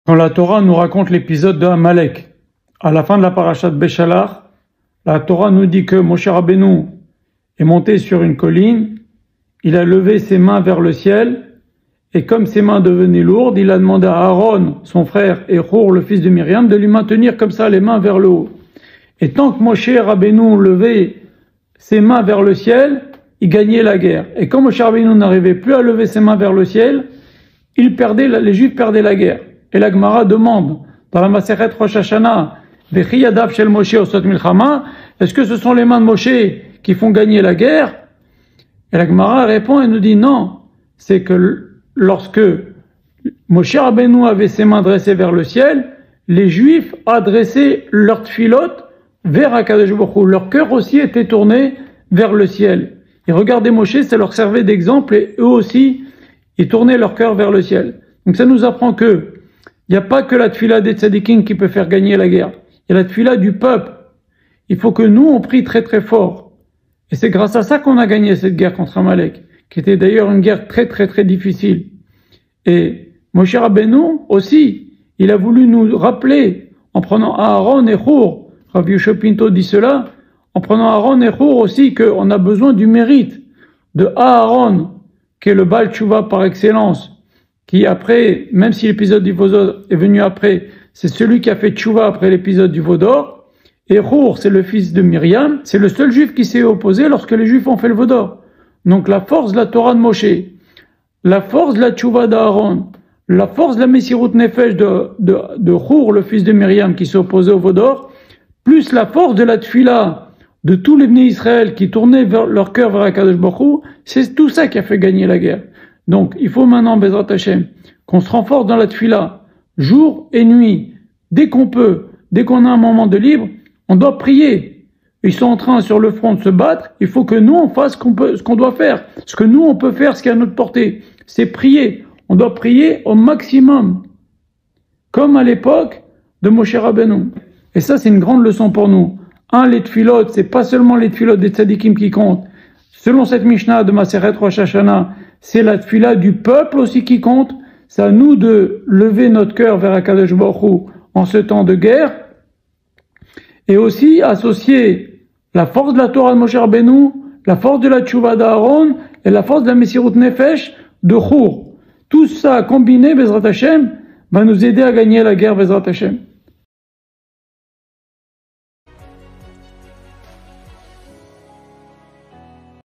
Quand la Torah nous raconte l'épisode de Amalek, à la fin de la parasha de Béchalach, la Torah nous dit que Moshe Rabbeinu est monté sur une colline, il a levé ses mains vers le ciel, et comme ses mains devenaient lourdes, il a demandé à Aaron, son frère, et Hur, le fils de Myriam, de lui maintenir comme ça les mains vers le haut. Et tant que Moshe Rabbeinu levait ses mains vers le ciel, il gagnait la guerre. Et quand Moshe Rabbeinu n'arrivait plus à lever ses mains vers le ciel, les Juifs perdaient la guerre. Et la Gemara demande, dans la Masechet Rosh Hashanah, Vechi yadav shel Moshe osot milchama, est-ce que ce sont les mains de Moshe qui font gagner la guerre? Et la Gemara répond et nous dit non, c'est que lorsque Moshe Rabbeinu avait ses mains dressées vers le ciel, les Juifs adressaient leur tfilot vers Akadosh Baruch Hu. Leur cœur aussi était tourné vers le ciel. Et regardez Moshe, ça leur servait d'exemple et eux aussi, ils tournaient leur cœur vers le ciel. Donc ça nous apprend que il n'y a pas que la tfila des tzadikim qui peut faire gagner la guerre. Il y a la tfila du peuple. Il faut que nous, on prie très très fort. Et c'est grâce à ça qu'on a gagné cette guerre contre Amalek, qui était d'ailleurs une guerre très très très difficile. Et Moshe Rabbeinu aussi, il a voulu nous rappeler, en prenant Aaron et Hur, Rav Yoshua Pinto dit cela, en prenant Aaron et Hur aussi, qu'on a besoin du mérite de Aaron, qui est le Baal Tshuva par excellence, qui après, même si l'épisode du Vaudor est venu après, c'est celui qui a fait Tshuva après l'épisode du Vaudor. Et Hur, c'est le fils de Myriam, c'est le seul juif qui s'est opposé lorsque les juifs ont fait le Vaudor. Donc la force de la Torah de Moshe, la force de la Tshuva d'Aaron, la force de la Messirut Nefesh de Hur, le fils de Myriam, qui s'est opposé au Vaudor, plus la force de la Tfila de tous les Bnei Israël qui tournaient leur cœur vers Akadosh Baruch Hu, c'est tout ça qui a fait gagner la guerre. Donc, il faut maintenant, Bezrat Hashem, qu'on se renforce dans la tfila, jour et nuit, dès qu'on peut, dès qu'on a un moment de libre, on doit prier. Ils sont en train sur le front de se battre, il faut que nous, on fasse ce qu'on doit faire. Ce que nous, on peut faire, ce qui est à notre portée, c'est prier. On doit prier au maximum, comme à l'époque de Moshe Rabbeinu. Et ça, c'est une grande leçon pour nous. Les tfilot, c'est pas seulement les tfilot des tzadikim qui comptent. Selon cette Mishnah de Masechet Rosh Hashanah, c'est la tfila du peuple aussi qui compte. C'est à nous de lever notre cœur vers Akadosh Baruch Hu en ce temps de guerre. Et aussi associer la force de la Torah de Moshe Rabbeinu, la force de la Tshuva d'Aaron et la force de la Messirut Nefesh de Hur. Tout ça combiné, Bezrat Hashem, va nous aider à gagner la guerre, Bezrat Hashem.